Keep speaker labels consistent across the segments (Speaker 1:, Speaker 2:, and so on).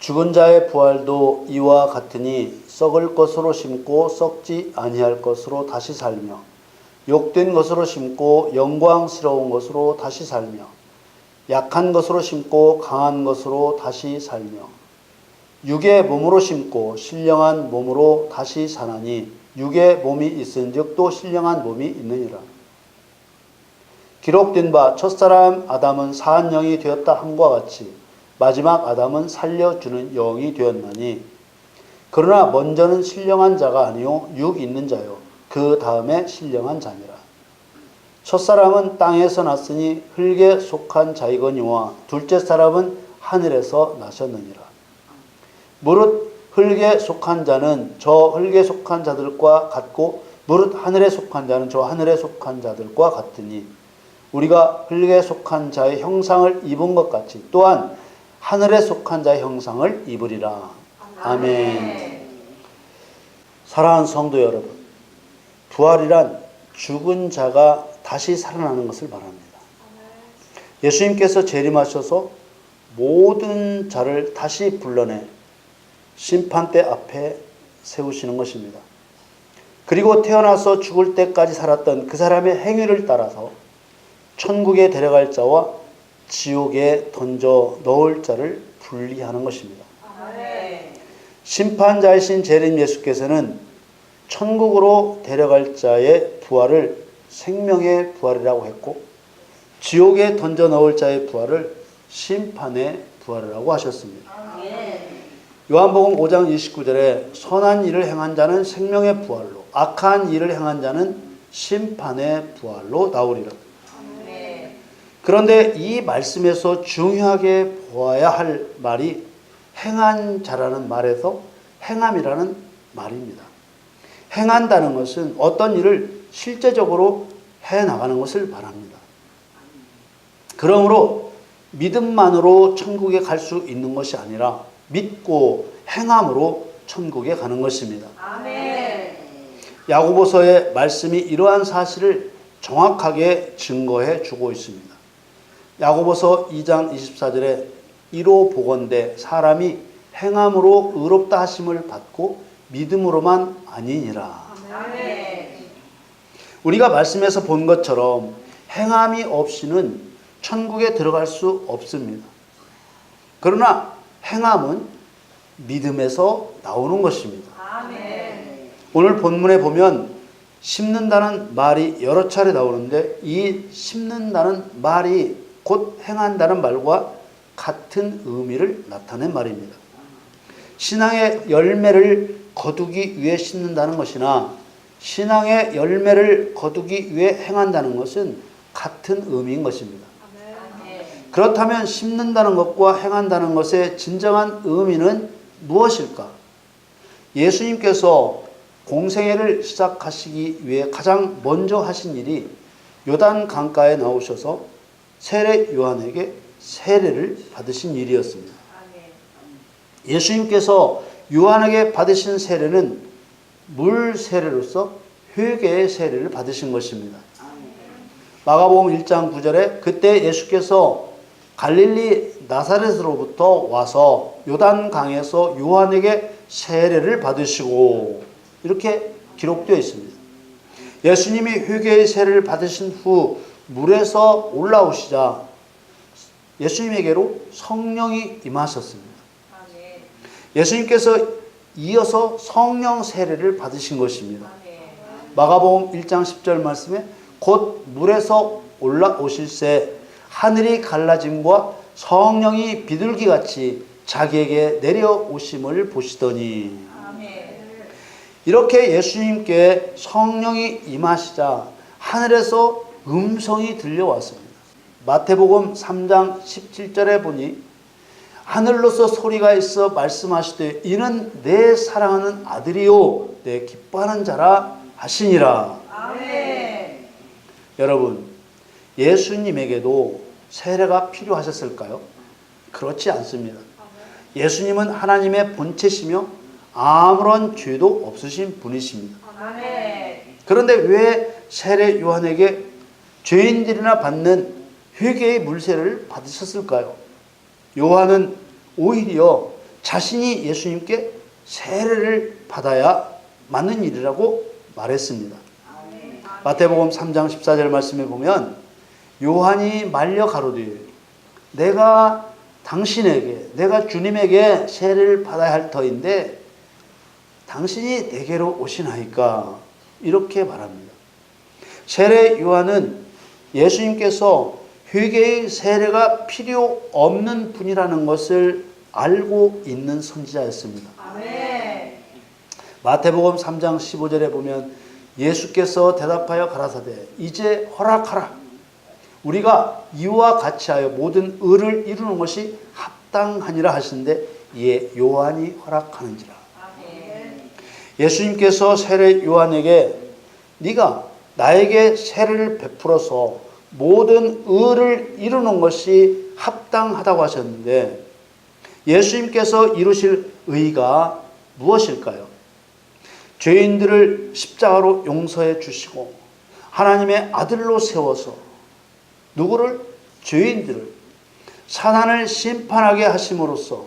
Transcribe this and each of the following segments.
Speaker 1: 죽은 자의 부활도 이와 같으니 썩을 것으로 심고 썩지 아니할 것으로 다시 살며 욕된 것으로 심고 영광스러운 것으로 다시 살며 약한 것으로 심고 강한 것으로 다시 살며 육의 몸으로 심고 신령한 몸으로 다시 사나니 육의 몸이 있은즉 또 신령한 몸이 있느니라. 기록된 바 첫사람 아담은 사한 영이 되었다 함과 같이 마지막 아담은 살려주는 영이 되었나니 그러나 먼저는 신령한 자가 아니요 육 있는 자요 그 다음에 신령한 자니라. 첫사람은 땅에서 났으니 흙에 속한 자이거니와 둘째 사람은 하늘에서 나셨느니라. 무릇 흙에 속한 자는 저 흙에 속한 자들과 같고 무릇 하늘에 속한 자는 저 하늘에 속한 자들과 같으니 우리가 흙에 속한 자의 형상을 입은 것 같이 또한 하늘에 속한 자의 형상을 입으리라. 아멘. 사랑하는 성도 여러분, 부활이란 죽은 자가 다시 살아나는 것을 말합니다. 예수님께서 재림하셔서 모든 자를 다시 불러내 심판대 앞에 세우시는 것입니다. 그리고 태어나서 죽을 때까지 살았던 그 사람의 행위를 따라서 천국에 데려갈 자와 지옥에 던져 넣을 자를 분리하는 것입니다. 심판자이신 재림 예수께서는 천국으로 데려갈 자의 부활을 생명의 부활이라고 했고 지옥에 던져 넣을 자의 부활을 심판의 부활이라고 하셨습니다. 요한복음 5장 29절에 선한 일을 행한 자는 생명의 부활로 악한 일을 행한 자는 심판의 부활로 나오리라. 그런데 이 말씀에서 중요하게 보아야 할 말이 행한 자라는 말에서 행함이라는 말입니다. 행한다는 것은 어떤 일을 실제적으로 해나가는 것을 말합니다. 그러므로 믿음만으로 천국에 갈 수 있는 것이 아니라 믿고 행함으로 천국에 가는 것입니다. 아멘. 야고보서의 말씀이 이러한 사실을 정확하게 증거해 주고 있습니다. 야고보서 2장 24절에 이로 보건대 사람이 행함으로 의롭다 하심을 받고 믿음으로만 아니니라. 아멘. 우리가 말씀에서 본 것처럼 행함이 없이는 천국에 들어갈 수 없습니다. 그러나 행함은 믿음에서 나오는 것입니다. 아멘. 오늘 본문에 보면 심는다는 말이 여러 차례 나오는데 이 심는다는 말이 곧 행한다는 말과 같은 의미를 나타낸 말입니다. 신앙의 열매를 거두기 위해 심는다는 것이나 신앙의 열매를 거두기 위해 행한다는 것은 같은 의미인 것입니다. 그렇다면 심는다는 것과 행한다는 것의 진정한 의미는 무엇일까? 예수님께서 공생애를 시작하시기 위해 가장 먼저 하신 일이 요단 강가에 나오셔서 세례 요한에게 세례를 받으신 일이었습니다. 예수님께서 요한에게 받으신 세례는 물 세례로서 회개의 세례를 받으신 것입니다. 마가복음 1장 9절에 그때 예수께서 갈릴리 나사렛으로부터 와서 요단강에서 요한에게 세례를 받으시고 이렇게 기록되어 있습니다. 예수님이 회개의 세례를 받으신 후 물에서 올라오시자 예수님에게로 성령이 임하셨습니다. 예수님께서 이어서 성령 세례를 받으신 것입니다. 마가복음 1장 10절 말씀에 곧 물에서 올라오실새 하늘이 갈라짐과 성령이 비둘기같이 자기에게 내려오심을 보시더니 이렇게 예수님께 성령이 임하시자 하늘에서 음성이 들려왔습니다. 마태복음 3장 17절에 보니 하늘로서 소리가 있어 말씀하시되 이는 내 사랑하는 아들이요 내 기뻐하는 자라 하시니라. 아멘. 여러분, 예수님에게도 세례가 필요하셨을까요? 그렇지 않습니다. 예수님은 하나님의 본체시며 아무런 죄도 없으신 분이십니다. 아멘. 그런데 왜 세례 요한에게 죄인들이나 받는 회개의 물세례를 받으셨을까요? 요한은 오히려 자신이 예수님께 세례를 받아야 맞는 일이라고 말했습니다. 마태복음 3장 14절 말씀에 보면 요한이 말려 가로되 내가 당신에게 내가 주님에게 세례를 받아야 할 터인데 당신이 내게로 오시나이까 이렇게 말합니다. 세례 요한은 예수님께서 회개의 세례가 필요 없는 분이라는 것을 알고 있는 선지자였습니다. 아멘. 마태복음 3장 15절에 보면 예수께서 대답하여 가라사대 이제 허락하라. 우리가 이와 같이 하여 모든 의를 이루는 것이 합당하니라 하시는데 이에 요한이 허락하는지라. 아멘. 예수님께서 세례 요한에게 네가 나에게 세례를 베풀어서 모든 의를 이루는 것이 합당하다고 하셨는데 예수님께서 이루실 의가 무엇일까요? 죄인들을 십자가로 용서해 주시고 하나님의 아들로 세워서 누구를? 죄인들을 사단을 심판하게 하심으로써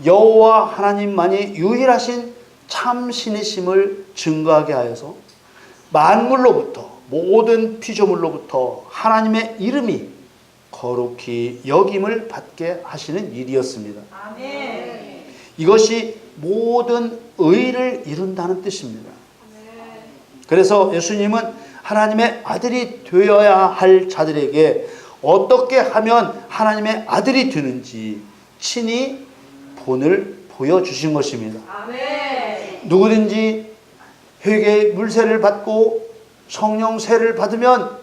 Speaker 1: 여호와 하나님만이 유일하신 참신이심을 증거하게 하여서 만물로부터 모든 피조물로부터 하나님의 이름이 거룩히 여김을 받게 하시는 일이었습니다. 아멘. 이것이 모든 의를 이룬다는 뜻입니다. 아멘. 그래서 예수님은 하나님의 아들이 되어야 할 자들에게 어떻게 하면 하나님의 아들이 되는지 친히 본을 보여주신 것입니다. 아멘. 누구든지 회개의 물세를 받고 성령 세를 받으면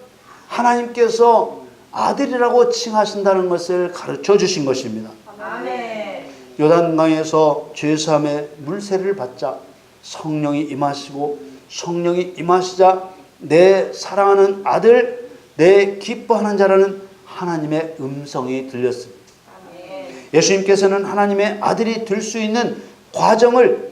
Speaker 1: 하나님께서 아들이라고 칭하신다는 것을 가르쳐 주신 것입니다. 아멘. 요단강에서 죄사함의 물세를 받자 성령이 임하시고 성령이 임하시자 내 사랑하는 아들, 내 기뻐하는 자라는 하나님의 음성이 들렸습니다. 아멘. 예수님께서는 하나님의 아들이 될 수 있는 과정을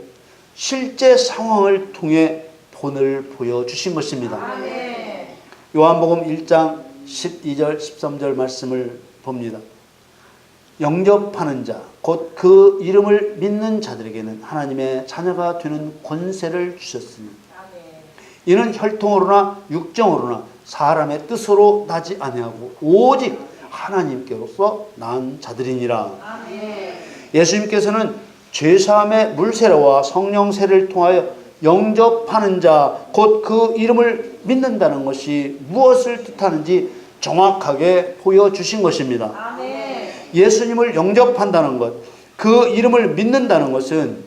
Speaker 1: 실제 상황을 통해 본을 보여주신 것입니다. 아멘. 요한복음 1장 12절 13절 말씀을 봅니다. 영접하는 자, 곧 그 이름을 믿는 자들에게는 하나님의 자녀가 되는 권세를 주셨으니 이는 혈통으로나 육정으로나 사람의 뜻으로 나지 아니하고 오직 하나님께로서 난 자들이니라. 아멘. 예수님께서는 죄사함의 물세례와 성령세를 통하여 영접하는 자, 곧 그 이름을 믿는다는 것이 무엇을 뜻하는지 정확하게 보여주신 것입니다. 아멘. 예수님을 영접한다는 것, 그 이름을 믿는다는 것은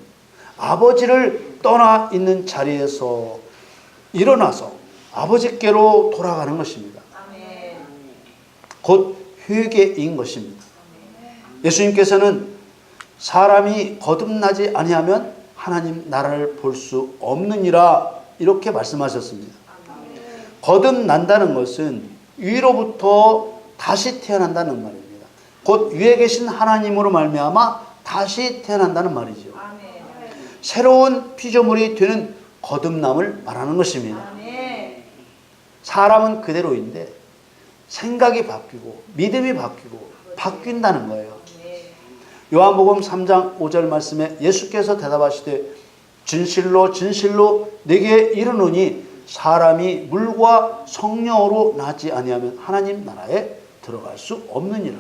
Speaker 1: 아버지를 떠나 있는 자리에서 일어나서 아버지께로 돌아가는 것입니다. 아멘. 곧 회개인 것입니다. 아멘. 예수님께서는 사람이 거듭나지 아니하면 하나님 나라를 볼 수 없느니라 이렇게 말씀하셨습니다. 아멘. 거듭난다는 것은 위로부터 다시 태어난다는 말입니다. 곧 위에 계신 하나님으로 말미암아 다시 태어난다는 말이죠. 아멘. 새로운 피조물이 되는 거듭남을 말하는 것입니다. 아멘. 사람은 그대로인데 생각이 바뀌고 믿음이 바뀌고 바뀐다는 거예요. 요한복음 3장 5절 말씀에 예수께서 대답하시되 진실로 진실로 내게 이르노니 사람이 물과 성령으로 나지 아니하면 하나님 나라에 들어갈 수 없느니라.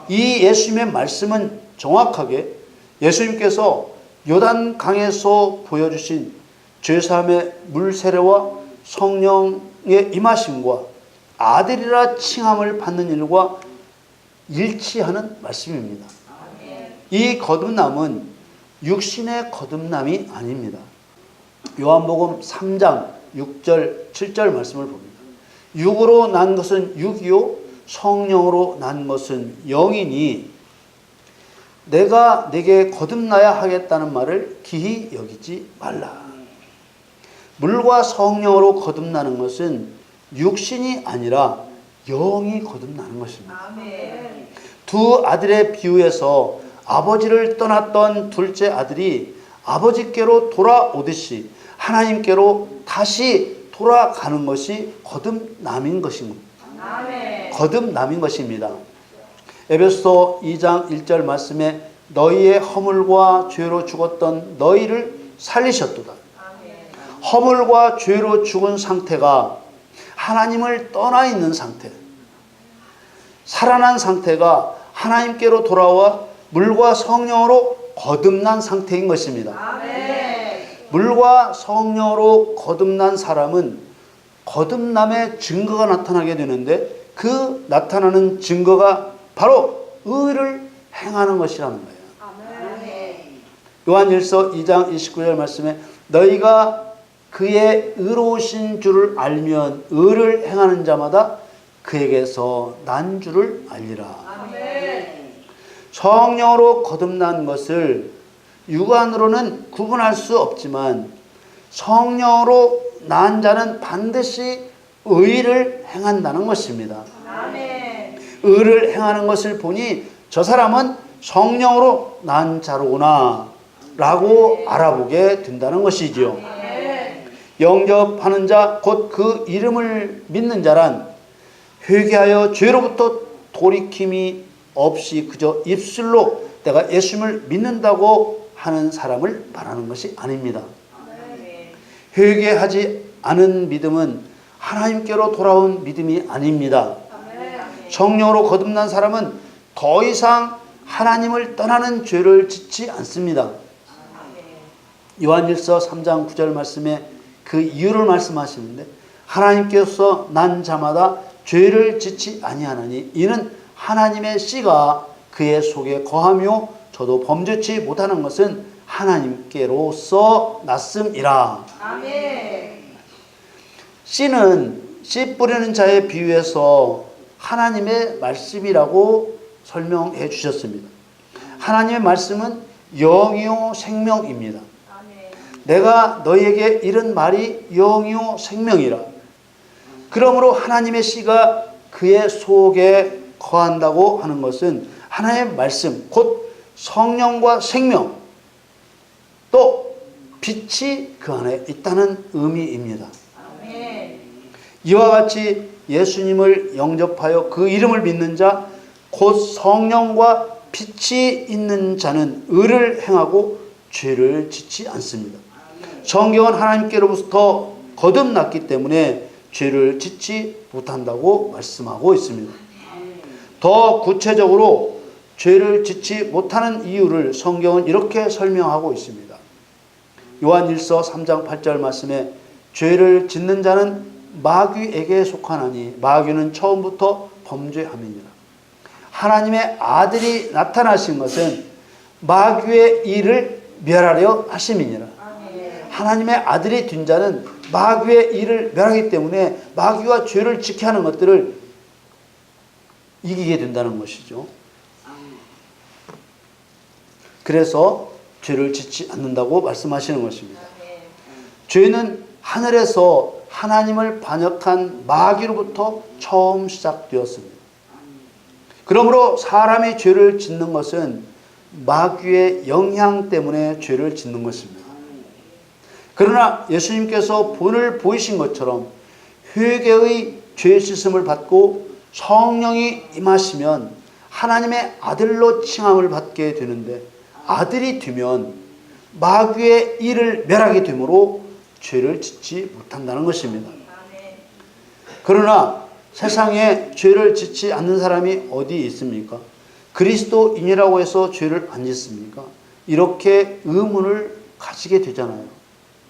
Speaker 1: 이 예수님의 말씀은 정확하게 예수님께서 요단강에서 보여주신 죄사함의 물세례와 성령의 임하심과 아들이라 칭함을 받는 일과 일치하는 말씀입니다. 이 거듭남은 육신의 거듭남이 아닙니다. 요한복음 3장 6절 7절 말씀을 봅니다. 육으로 난 것은 육이요 성령으로 난 것은 영이니 내가 내게 거듭나야 하겠다는 말을 기히 여기지 말라. 물과 성령으로 거듭나는 것은 육신이 아니라 영이 거듭나는 것입니다. 아멘. 두 아들의 비유에서 아버지를 떠났던 둘째 아들이 아버지께로 돌아오듯이 하나님께로 다시 돌아가는 것이 거듭남인 것입니다. 아멘. 거듭남인 것입니다. 에베소서 2장 1절 말씀에 너희의 허물과 죄로 죽었던 너희를 살리셨도다. 허물과 죄로 죽은 상태가 하나님을 떠나 있는 상태, 살아난 상태가 하나님께로 돌아와 물과 성령으로 거듭난 상태인 것입니다.
Speaker 2: 아멘.
Speaker 1: 물과 성령으로 거듭난 사람은 거듭남의 증거가 나타나게 되는데, 그 나타나는 증거가 바로 의를 행하는 것이라는 거예요.
Speaker 2: 아멘.
Speaker 1: 요한일서 2장 29절 말씀에 너희가 그의 의로우신 줄을 알면 의를 행하는 자마다 그에게서 난 줄을 알리라.
Speaker 2: 아멘.
Speaker 1: 성령으로 거듭난 것을 육안으로는 구분할 수 없지만 성령으로 난 자는 반드시 의를 행한다는 것입니다.
Speaker 2: 아멘.
Speaker 1: 의를 행하는 것을 보니 저 사람은 성령으로 난 자로구나 라고 알아보게 된다는 것이지요.
Speaker 2: 아멘.
Speaker 1: 영접하는 자 곧 그 이름을 믿는 자란 회개하여 죄로부터 돌이킴이 없이 그저 입술로 내가 예수님을 믿는다고 하는 사람을 말하는 것이 아닙니다.
Speaker 2: 아멘.
Speaker 1: 회개하지 않은 믿음은 하나님께로 돌아온 믿음이 아닙니다.
Speaker 2: 아멘.
Speaker 1: 성령으로 거듭난 사람은 더 이상 하나님을 떠나는 죄를 짓지 않습니다. 요한일서 3장 9절 말씀에 그 이유를 말씀하시는데, 하나님께서 난 자마다 죄를 짓지 아니하나니 이는 하나님의 씨가 그의 속에 거하며 저도 범죄치 못하는 것은 하나님께로서 났음이라.
Speaker 2: 아멘.
Speaker 1: 씨는 씨 뿌리는 자에 비유해서 하나님의 말씀이라고 설명해 주셨습니다. 하나님의 말씀은 영이요 생명입니다.
Speaker 2: 아멘.
Speaker 1: 내가 너희에게 이른 말이 영이요 생명이라. 그러므로 하나님의 씨가 그의 속에 거한다고 하는 것은 하나님의 말씀, 곧 성령과 생명, 또 빛이 그 안에 있다는 의미입니다.
Speaker 2: 아멘.
Speaker 1: 이와 같이 예수님을 영접하여 그 이름을 믿는 자, 곧 성령과 빛이 있는 자는 의를 행하고 죄를 짓지 않습니다. 성경은 하나님께로부터 거듭났기 때문에 죄를 짓지 못한다고 말씀하고 있습니다. 더 구체적으로 죄를 짓지 못하는 이유를 성경은 이렇게 설명하고 있습니다. 요한일서 3장 8절 말씀에 죄를 짓는 자는 마귀에게 속하나니 마귀는 처음부터 범죄함이니라. 하나님의 아들이 나타나신 것은 마귀의 일을 멸하려 하심이니라. 하나님의 아들이 된 자는 마귀의 일을 멸하기 때문에 마귀와 죄를 지게 하는 것들을 이기게 된다는 것이죠. 그래서 죄를 짓지 않는다고 말씀하시는 것입니다. 죄는 하늘에서 하나님을 반역한 마귀로부터 처음 시작되었습니다. 그러므로 사람이 죄를 짓는 것은 마귀의 영향 때문에 죄를 짓는 것입니다. 그러나 예수님께서 본을 보이신 것처럼 회개의 죄 씻음을 받고 성령이 임하시면 하나님의 아들로 칭함을 받게 되는데, 아들이 되면 마귀의 일을 멸하게 되므로 죄를 짓지 못한다는 것입니다. 그러나 세상에 죄를 짓지 않는 사람이 어디 있습니까? 그리스도인이라고 해서 죄를 안 짓습니까? 이렇게 의문을 가지게 되잖아요.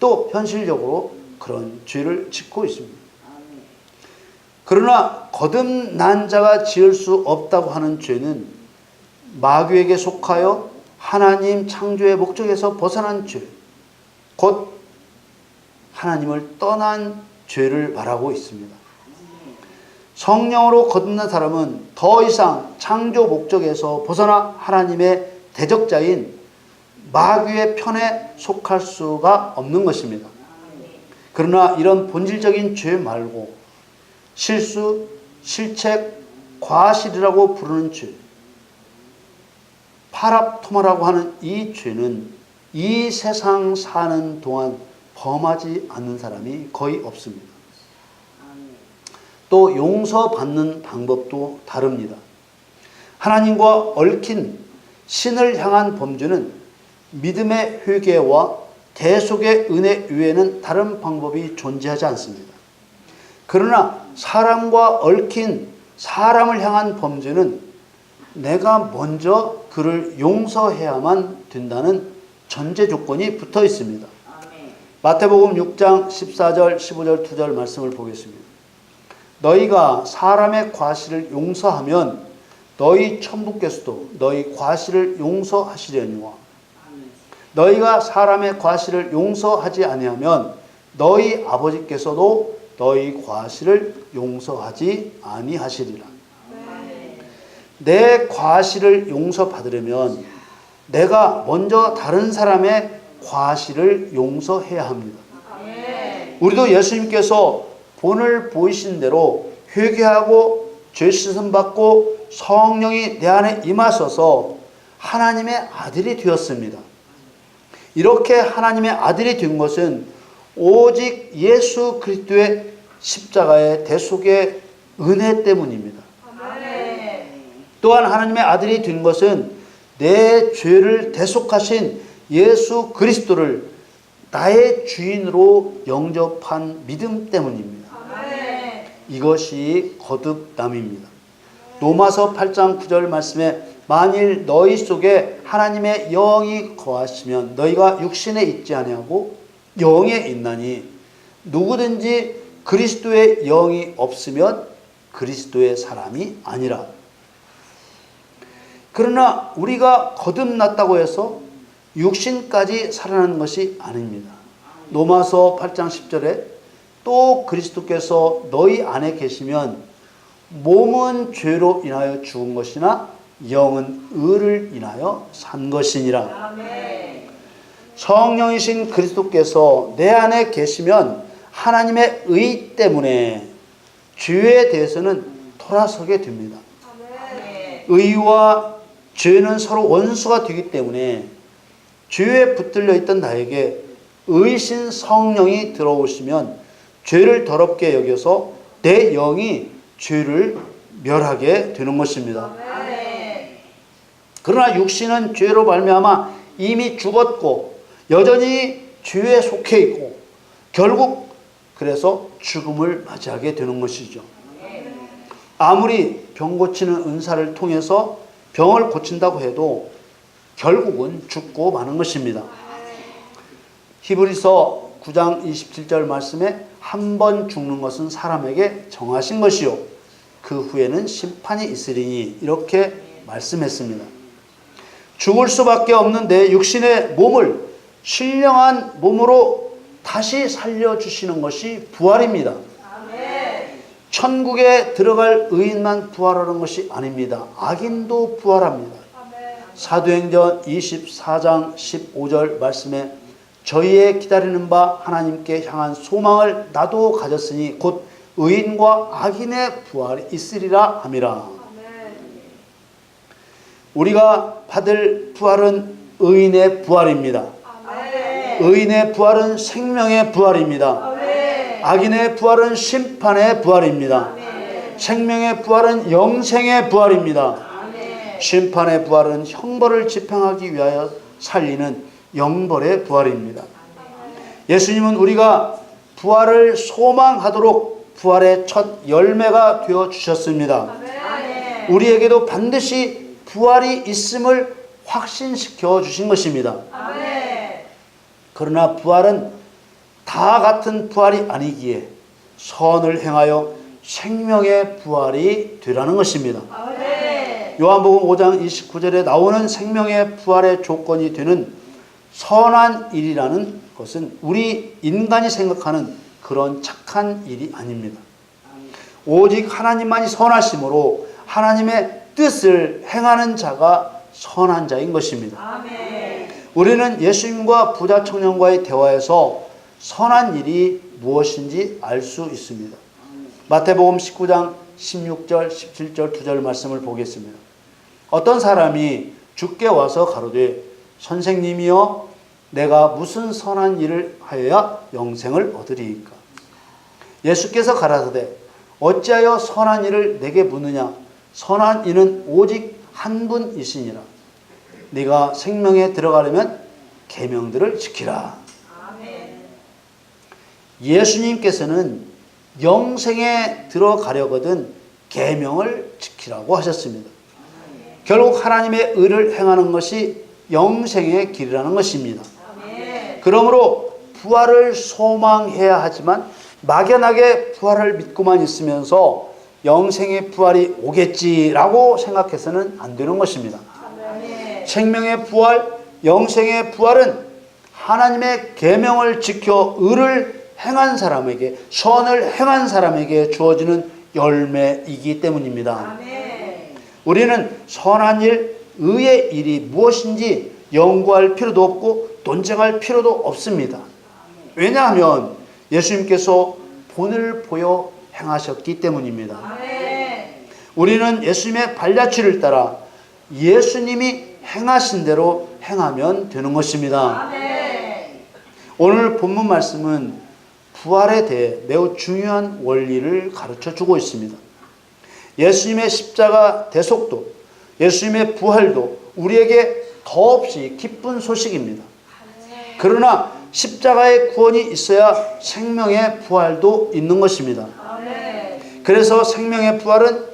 Speaker 1: 또 현실적으로 그런 죄를 짓고 있습니다. 그러나 거듭난 자가 지을 수 없다고 하는 죄는 마귀에게 속하여 하나님 창조의 목적에서 벗어난 죄, 곧 하나님을 떠난 죄를 말하고 있습니다. 성령으로 거듭난 사람은 더 이상 창조 목적에서 벗어나 하나님의 대적자인 마귀의 편에 속할 수가 없는 것입니다. 그러나 이런 본질적인 죄 말고 실수, 실책, 과실이라고 부르는 죄, 파랍토마라고 하는 이 죄는 이 세상 사는 동안 범하지 않는 사람이 거의 없습니다. 또 용서받는 방법도 다릅니다. 하나님과 얽힌 신을 향한 범죄는 믿음의 회개와 대속의 은혜 외에는 다른 방법이 존재하지 않습니다. 그러나 사람과 얽힌 사람을 향한 범죄는 내가 먼저 그를 용서해야만 된다는 전제 조건이 붙어 있습니다. 마태복음 6장 14절 15절 2절 말씀을 보겠습니다. 너희가 사람의 과실을 용서하면 너희 천부께서도 너희 과실을 용서하시려니와 너희가 사람의 과실을 용서하지 아니하면 너희 아버지께서도 너희 과실을 용서하지 아니하시리라. 내 과실을 용서받으려면 내가 먼저 다른 사람의 과실을 용서해야 합니다. 우리도 예수님께서 본을 보이신 대로 회개하고 죄 씻음 받고 성령이 내 안에 임하셔서 하나님의 아들이 되었습니다. 이렇게 하나님의 아들이 된 것은 오직 예수 그리스도의 십자가의 대속의 은혜 때문입니다. 또한 하나님의 아들이 된 것은 내 죄를 대속하신 예수 그리스도를 나의 주인으로 영접한 믿음 때문입니다. 이것이 거듭남입니다. 로마서 8장 9절 말씀에 만일 너희 속에 하나님의 영이 거하시면 너희가 육신에 있지 아니하고 영에 있나니 누구든지 그리스도의 영이 없으면 그리스도의 사람이 아니라. 그러나 우리가 거듭났다고 해서 육신까지 살아나는 것이 아닙니다. 로마서 8장 10절에 또 그리스도께서 너희 안에 계시면 몸은 죄로 인하여 죽은 것이나 영은 의를 인하여 산 것이니라. 성령이신 그리스도께서 내 안에 계시면 하나님의 의 때문에 죄에 대해서는 돌아서게 됩니다. 의와 죄는 서로 원수가 되기 때문에 죄에 붙들려 있던 나에게 의신 성령이 들어오시면 죄를 더럽게 여겨서 내 영이 죄를 멸하게 되는 것입니다. 그러나 육신은 죄로 말미암아 이미 죽었고 여전히 죄에 속해 있고 결국 그래서 죽음을 맞이하게 되는 것이죠. 아무리 병 고치는 은사를 통해서 병을 고친다고 해도 결국은 죽고 마는 것입니다. 히브리서 9장 27절 말씀에 한 번 죽는 것은 사람에게 정하신 것이요 그 후에는 심판이 있으리니 이렇게 말씀했습니다. 죽을 수밖에 없는 내 육신의 몸을 신령한 몸으로 다시 살려주시는 것이 부활입니다. 천국에 들어갈 의인만 부활하는 것이 아닙니다. 악인도 부활합니다. 사도행전 24장 15절 말씀에 저희의 기다리는 바 하나님께 향한 소망을 나도 가졌으니 곧 의인과 악인의 부활이 있으리라 함이라. 우리가 받을 부활은 의인의 부활입니다. 의인의 부활은 생명의 부활입니다. 악인의 부활은 심판의 부활입니다. 생명의 부활은 영생의 부활입니다. 심판의 부활은 형벌을 집행하기 위하여 살리는 영벌의 부활입니다. 예수님은 우리가 부활을 소망하도록 부활의 첫 열매가 되어 주셨습니다. 우리에게도 반드시 부활이 있음을 확신시켜 주신 것입니다. 그러나 부활은 다 같은 부활이 아니기에 선을 행하여 생명의 부활이 되라는 것입니다. 요한복음 5장 29절에 나오는 생명의 부활의 조건이 되는 선한 일이라는 것은 우리 인간이 생각하는 그런 착한 일이 아닙니다. 오직 하나님만이 선하심으로 하나님의 뜻을 행하는 자가 선한 자인 것입니다. 우리는 예수님과 부자 청년과의 대화에서 선한 일이 무엇인지 알 수 있습니다. 마태복음 19장 16절 17절 2절 말씀을 보겠습니다. 어떤 사람이 주께 와서 가로되 선생님이여 내가 무슨 선한 일을 하여야 영생을 얻으리이까. 예수께서 가라사대 어찌하여 선한 일을 내게 묻느냐. 선한 이는 오직 한 분이시니라. 네가 생명에 들어가려면 계명들을 지키라.
Speaker 2: 아멘.
Speaker 1: 예수님께서는 영생에 들어가려거든 계명을 지키라고 하셨습니다. 결국 하나님의 의를 행하는 것이 영생의 길이라는 것입니다.
Speaker 2: 아멘.
Speaker 1: 그러므로 부활을 소망해야 하지만 막연하게 부활을 믿고만 있으면서 영생의 부활이 오겠지라고 생각해서는 안 되는 것입니다.
Speaker 2: 아멘.
Speaker 1: 생명의 부활, 영생의 부활은 하나님의 계명을 지켜 의를 행한 사람에게, 선을 행한 사람에게 주어지는 열매이기 때문입니다.
Speaker 2: 아멘.
Speaker 1: 우리는 선한 일, 의의 일이 무엇인지 연구할 필요도 없고 논쟁할 필요도 없습니다. 왜냐하면 예수님께서 본을 보여 행하셨기 때문입니다.
Speaker 2: 아멘.
Speaker 1: 우리는 예수님의 발자취를 따라 예수님이 행하신 대로 행하면 되는 것입니다.
Speaker 2: 아멘.
Speaker 1: 오늘 본문 말씀은 부활에 대해 매우 중요한 원리를 가르쳐 주고 있습니다. 예수님의 십자가 대속도, 예수님의 부활도 우리에게 더없이 기쁜 소식입니다. 그러나 십자가의 구원이 있어야 생명의 부활도 있는 것입니다.
Speaker 2: 아멘.
Speaker 1: 그래서 생명의 부활은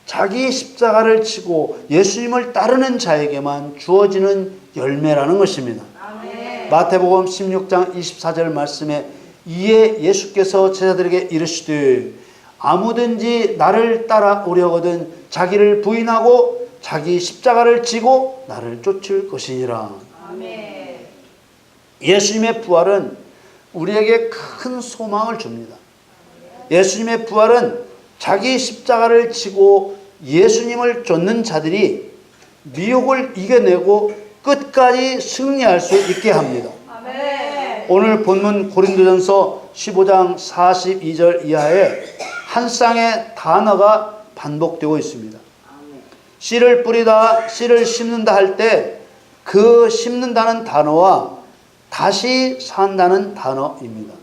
Speaker 1: 자기 십자가를 지고 예수님을 따르는 자에게만 주어지는 열매라는 것입니다.
Speaker 2: 아멘.
Speaker 1: 마태복음 16장 24절 말씀에 이에 예수께서 제자들에게 이르시되 아무든지 나를 따라오려거든 자기를 부인하고 자기 십자가를 지고 나를 쫓을 것이니라.
Speaker 2: 아멘.
Speaker 1: 예수님의 부활은 우리에게 큰 소망을 줍니다. 예수님의 부활은 자기 십자가를 지고 예수님을 쫓는 자들이 미혹을 이겨내고 끝까지 승리할 수 있게 합니다.
Speaker 2: 아멘.
Speaker 1: 오늘 본문 고린도전서 15장 42절 이하에 한 쌍의 단어가 반복되고 있습니다. 씨를 뿌리다, 씨를 심는다 할 때 그 심는다는 단어와 다시 산다는 단어입니다.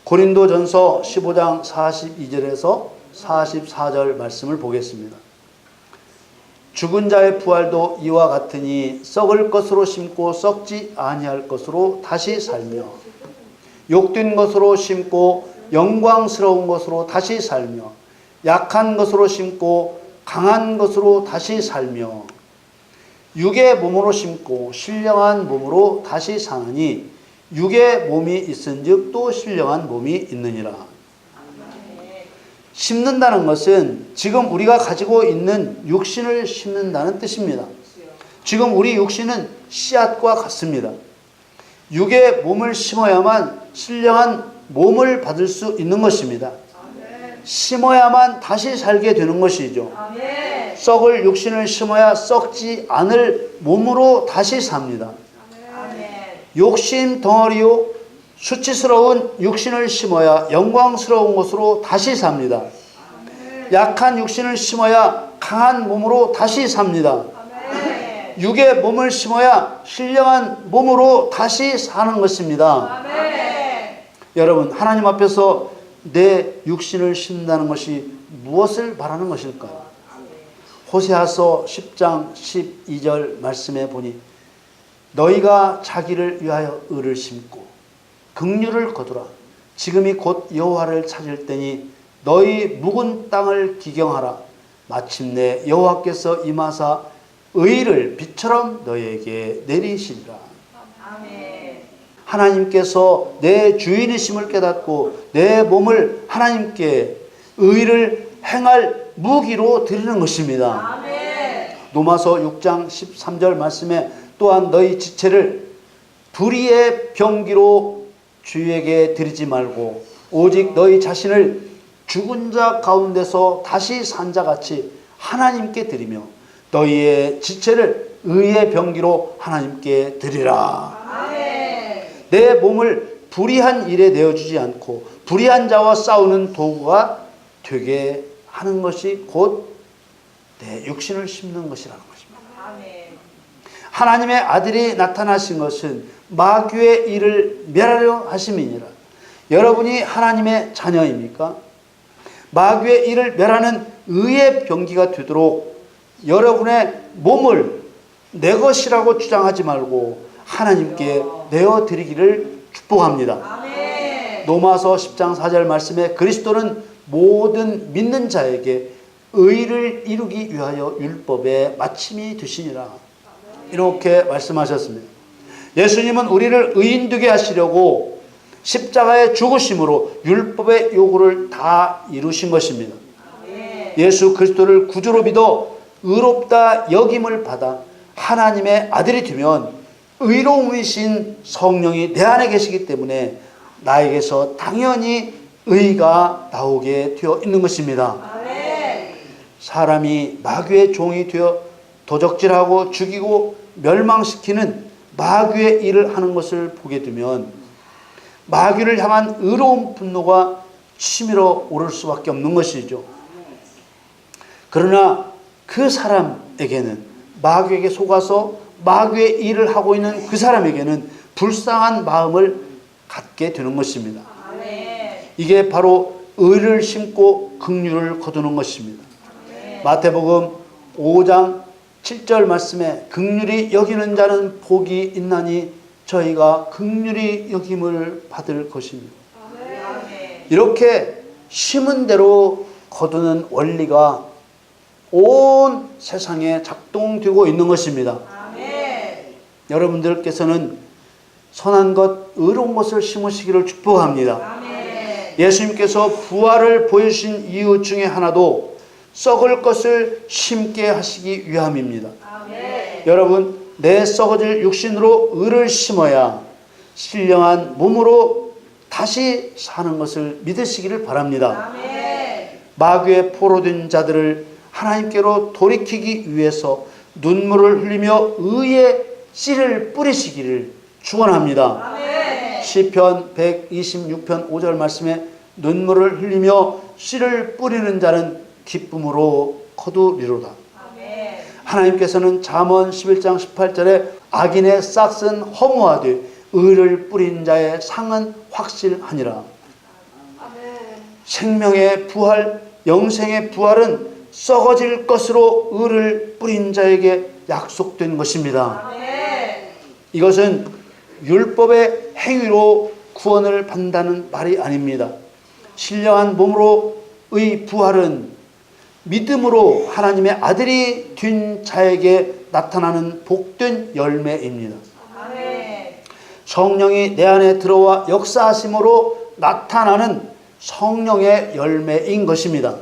Speaker 1: 고린도전서 15장 42절에서 44절 말씀을 보겠습니다. 죽은 자의 부활도 이와 같으니 썩을 것으로 심고 썩지 아니할 것으로 다시 살며 욕된 것으로 심고 영광스러운 것으로 다시 살며 약한 것으로 심고 강한 것으로 다시 살며 육의 몸으로 심고 신령한 몸으로 다시 사느니 육의 몸이 있은즉 또 신령한 몸이 있느니라. 심는다는 것은 지금 우리가 가지고 있는 육신을 심는다는 뜻입니다. 지금 우리 육신은 씨앗과 같습니다. 육의 몸을 심어야만 신령한 몸을 받을 수 있는 것입니다. 심어야만 다시 살게 되는 것이죠.
Speaker 2: 아멘.
Speaker 1: 썩을 육신을 심어야 썩지 않을 몸으로 다시 삽니다.
Speaker 2: 아멘.
Speaker 1: 욕심 덩어리요 수치스러운 육신을 심어야 영광스러운 것으로 다시 삽니다. 약한 육신을 심어야 강한 몸으로 다시 삽니다.
Speaker 2: 아멘.
Speaker 1: 육의 몸을 심어야 신령한 몸으로 다시 사는 것입니다.
Speaker 2: 아멘.
Speaker 1: 여러분, 하나님 앞에서 내 육신을 심는다는 것이 무엇을 말하는 것일까요? 호세아서 10장 12절 말씀에 보니 너희가 자기를 위하여 의를 심고 긍휼을 거두라. 지금이 곧 여호와를 찾을 때니 너희 묵은 땅을 기경하라. 마침내 여호와께서 임하사 의를 빛처럼 너희에게 내리시리라.
Speaker 2: 아멘.
Speaker 1: 하나님께서 내 주인이심을 깨닫고 내 몸을 하나님께 의를 행할 무기로 드리는 것입니다.
Speaker 2: 아멘.
Speaker 1: 로마서 6장 13절 말씀에 또한 너희 지체를 불의의 병기로 주에게 드리지 말고 오직 너희 자신을 죽은 자 가운데서 다시 산 자같이 하나님께 드리며 너희의 지체를 의의 병기로 하나님께 드리라.
Speaker 2: 아멘.
Speaker 1: 내 몸을 불의한 일에 내어주지 않고 불의한 자와 싸우는 도구가 되게 하는 것이 곧 내 육신을 심는 것이라는 것입니다.
Speaker 2: 아멘.
Speaker 1: 하나님의 아들이 나타나신 것은 마귀의 일을 멸하려 하심이니라. 여러분이 하나님의 자녀입니까? 마귀의 일을 멸하는 의의 병기가 되도록 여러분의 몸을 내 것이라고 주장하지 말고 하나님께 내어드리기를 축복합니다.
Speaker 2: 아멘.
Speaker 1: 로마서 10장 4절 말씀에 그리스도는 모든 믿는 자에게 의를 이루기 위하여 율법의 마침이 되시니라. 이렇게 말씀하셨습니다. 예수님은 우리를 의인 되게 하시려고 십자가의 죽으심으로 율법의 요구를 다 이루신 것입니다. 예수 그리스도를 구주로 믿어 의롭다 여김을 받아 하나님의 아들이 되면 의로우신 성령이 내 안에 계시기 때문에 나에게서 당연히 의가 나오게 되어 있는 것입니다. 사람이 마귀의 종이 되어 도적질하고 죽이고 멸망시키는 마귀의 일을 하는 것을 보게 되면 마귀를 향한 의로운 분노가 치밀어 오를 수밖에 없는 것이죠. 그러나 그 사람에게는 마귀에게 속아서 마귀의 일을 하고 있는 그 사람에게는 불쌍한 마음을 갖게 되는 것입니다. 이게 바로 의를 심고 긍휼을 거두는 것입니다. 마태복음 5장 7절 말씀에 긍휼히 여기는 자는 복이 있나니 저희가 긍휼히 여김을 받을 것입니다. 이렇게 심은 대로 거두는 원리가 온 세상에 작동되고 있는 것입니다. 여러분들께서는 선한 것, 의로운 것을 심으시기를 축복합니다. 예수님께서 부활을 보여주신 이유 중에 하나도 썩을 것을 심게 하시기 위함입니다. 여러분, 내 썩어질 육신으로 의를 심어야 신령한 몸으로 다시 사는 것을 믿으시기를 바랍니다. 마귀의 포로된 자들을 하나님께로 돌이키기 위해서 눈물을 흘리며 의의 씨를 뿌리시기를 축원합니다. 시편 126편 5절 말씀에 눈물을 흘리며 씨를 뿌리는 자는 기쁨으로 거두리로다. 하나님께서는 잠언 11장 18절에 악인의 싹은 허무하되 의를 뿌린 자의 상은 확실하니라. 생명의 부활, 영생의 부활은 썩어질 것으로 의를 뿌린 자에게 약속된 것입니다. 이것은 율법의 행위로 구원을 받는다는 말이 아닙니다. 신령한 몸으로의 부활은 믿음으로 하나님의 아들이 된 자에게 나타나는 복된 열매입니다. 성령이 내 안에 들어와 역사하심으로 나타나는 성령의 열매인 것입니다.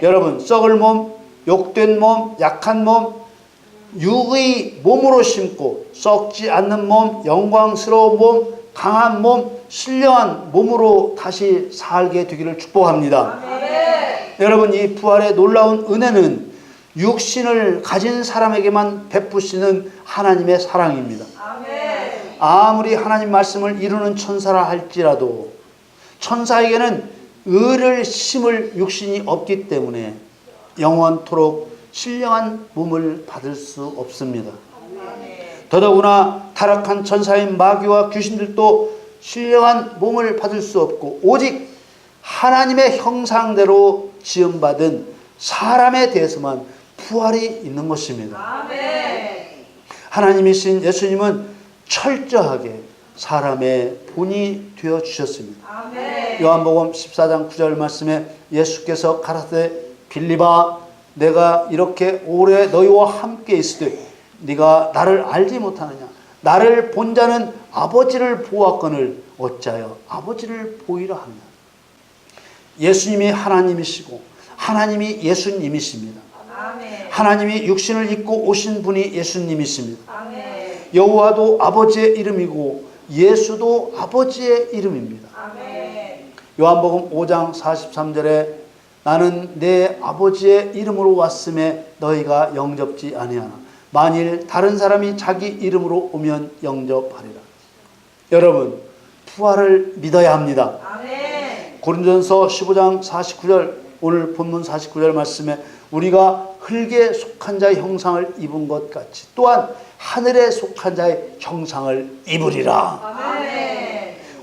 Speaker 1: 여러분, 썩을 몸, 욕된 몸, 약한 몸, 육의 몸으로 심고 썩지 않는 몸, 영광스러운 몸, 강한 몸, 신령한 몸으로 다시 살게 되기를 축복합니다. 여러분, 이 부활의 놀라운 은혜는 육신을 가진 사람에게만 베푸시는 하나님의 사랑입니다. 아무리 하나님 말씀을 이루는 천사라 할지라도 천사에게는 의를 심을 육신이 없기 때문에 영원토록 신령한 몸을 받을 수 없습니다. 더더구나 타락한 천사인 마귀와 귀신들도 신령한 몸을 받을 수 없고 오직 하나님의 형상대로 지음받은 사람에 대해서만 부활이 있는 것입니다. 하나님이신 예수님은 철저하게 사람의 본이 되어 주셨습니다. 요한복음 14장 9절 말씀에 예수께서 가라사대 빌립아, 내가 이렇게 오래 너희와 함께 있으되 네가 나를 알지 못하느냐? 나를 본 자는 아버지를 보았거늘 어찌하여 아버지를 보이라 하느냐? 예수님이 하나님이시고 하나님이 예수님이십니다. 하나님이 육신을 입고 오신 분이 예수님이십니다. 여호와도 아버지의 이름이고 예수도 아버지의 이름입니다. 요한복음 5장 43절에 나는 내 아버지의 이름으로 왔음에 너희가 영접지 아니하나 만일 다른 사람이 자기 이름으로 오면 영접하리라. 여러분, 부활을 믿어야 합니다. 고린도전서 15장 49절, 오늘 본문 49절 말씀에 우리가 흙에 속한 자의 형상을 입은 것 같이 또한 하늘에 속한 자의 형상을 입으리라.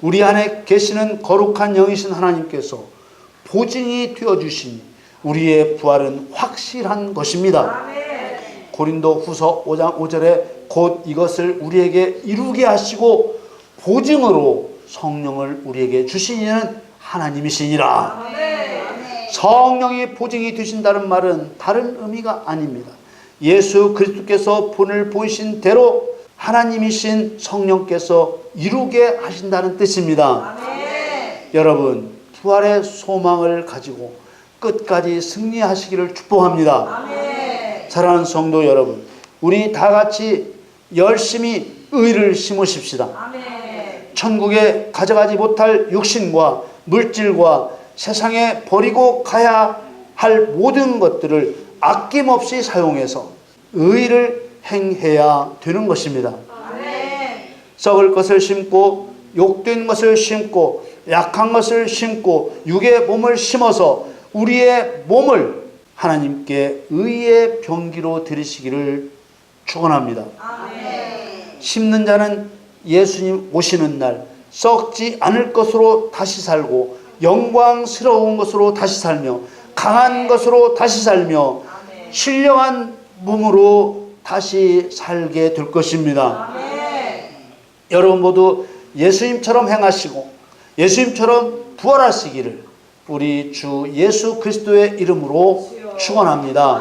Speaker 1: 우리 안에 계시는 거룩한 영이신 하나님께서 보증이 되어주시니 우리의 부활은 확실한 것입니다. 고린도 후서 5장 5절에 곧 이것을 우리에게 이루게 하시고 보증으로 성령을 우리에게 주시는 하나님이시니라.
Speaker 2: 아멘.
Speaker 1: 성령이 보증이 되신다는 말은 다른 의미가 아닙니다. 예수 그리스도께서 본을 보이신 대로 하나님이신 성령께서 이루게 하신다는 뜻입니다.
Speaker 2: 아멘.
Speaker 1: 여러분, 부활의 소망을 가지고 끝까지 승리하시기를 축복합니다.
Speaker 2: 아멘.
Speaker 1: 사랑하는 성도 여러분, 우리 다 같이 열심히 의를 심으십시다.
Speaker 2: 아멘.
Speaker 1: 천국에 가져가지 못할 육신과 물질과 세상에 버리고 가야 할 모든 것들을 아낌없이 사용해서 의를 행해야 되는 것입니다.
Speaker 2: 아멘.
Speaker 1: 썩을 것을 심고 욕된 것을 심고 약한 것을 심고 육의 몸을 심어서 우리의 몸을 하나님께 의의 병기로 드리시기를 축원합니다.
Speaker 2: 아멘.
Speaker 1: 심는 자는 예수님 오시는 날 썩지 않을 것으로 다시 살고 영광스러운 것으로 다시 살며 강한 것으로 다시 살며 신령한 몸으로 다시 살게 될 것입니다.
Speaker 2: 아멘.
Speaker 1: 여러분 모두 예수님처럼 행하시고 예수님처럼 부활하시기를 우리 주 예수 그리스도의 이름으로 축원합니다.